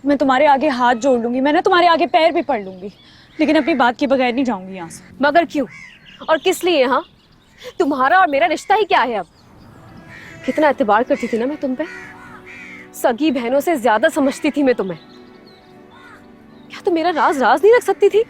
मैं तुम्हारे आगे हाथ जोड़ लूंगी, मैं ना तुम्हारे आगे पैर भी पड़ लूंगी, लेकिन अपनी बात के बगैर नहीं जाऊंगी यहाँ से। मगर क्यों और किस लिए? हाँ, तुम्हारा और मेरा रिश्ता ही क्या है अब? कितना एतबार करती थी ना मैं तुम पे, सगी बहनों से ज्यादा समझती थी मैं तुम्हें। क्या तुम मेरा राज राज नहीं रख सकती थी?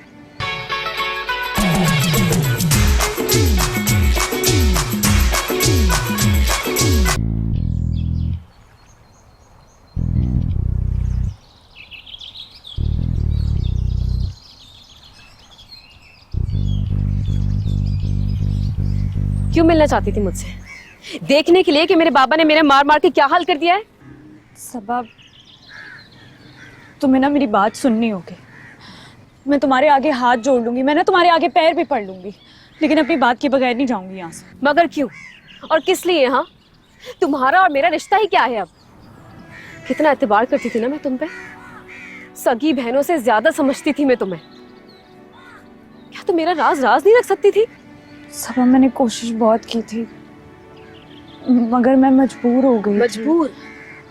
क्यों मिलना चाहती थी मुझसे? देखने के लिए कि मेरे बाबा ने मेरे मार मार के क्या हाल कर दिया है? सबा, तुम्हें ना मेरी बात सुननी होगी। मैं तुम्हारे आगे हाथ जोड़ लूंगी, मैं ना तुम्हारे आगे पैर भी पड़ लूंगी, लेकिन अपनी बात के बगैर नहीं जाऊंगी यहाँ से। मगर क्यों और किस लिए? हाँ, तुम्हारा और मेरा रिश्ता ही क्या है अब? कितना एतबार करती थी ना मैं तुम पे, सगी बहनों से ज्यादा समझती थी मैं तुम्हें। क्या तुम मेरा राज राज नहीं रख सकती थी? सबा, मैंने कोशिश बहुत की थी, मगर मैं मजबूर हो गई। मजबूर?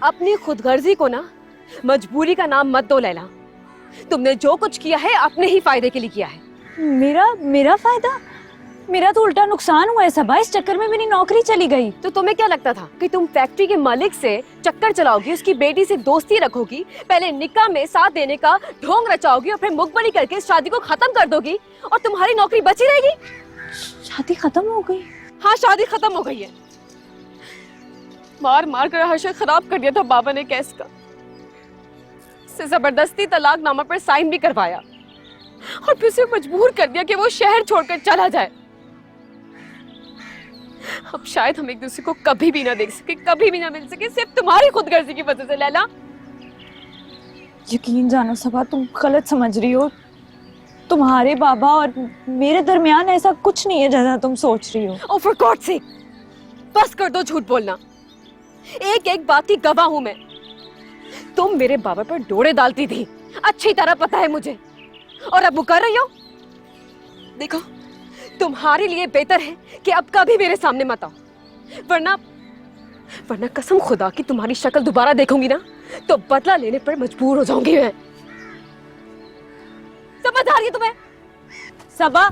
अपनी खुदगर्जी को ना मजबूरी का नाम मत दो लैला। तुमने जो कुछ किया है अपने ही फायदे के लिए किया है। मेरा फायदा? मेरा तो उल्टा नुकसान हुआ है सबा। इस चक्कर में मेरी नौकरी चली गई। तो तुम्हें क्या लगता था कि तुम फैक्ट्री के मालिक से चक्कर चलाओगी, उसकी बेटी से दोस्ती रखोगी, पहले निकाह में साथ देने का ढोंग रचाओगी और फिर मुखबरी करके इस शादी को खत्म कर दोगी और तुम्हारी नौकरी बची रहेगी? शादी खत्म हो गई? हाँ, शादी खत्म हो गई है। मार मार कर हर्षद खराब कर दिया था बाबा ने केस का। से जबरदस्ती तलाकनामा पर साइन भी करवाया और फिर उसे मजबूर कर दिया कि वो शहर छोड़कर चला जाए। अब शायद हम एक दूसरे को कभी भी ना देख सके, कभी भी ना मिल सके, सिर्फ तुम्हारी खुदगर्जी की वजह से। लैला, यकीन जानो सबा, तुम गलत समझ रही हो। तुम्हारे बाबा और मेरे दरमियान ऐसा कुछ नहीं है जैसा तुम सोच रही हो। ओह फॉर गॉड सेक, बस कर दो झूठ बोलना। एक एक बात की गवाह हूं मैं। तुम मेरे बाबा पर डोरे डालती थी, अच्छी तरह पता है मुझे, और अब मुकर रही हो। देखो, तुम्हारे लिए बेहतर है कि अब कभी मेरे सामने मत आओ, वरना कसम खुदा की तुम्हारी शक्ल दोबारा देखूंगी ना तो बदला लेने पर मजबूर हो जाऊंगी मैं। समझ आ रही है तुम्हें? सबा,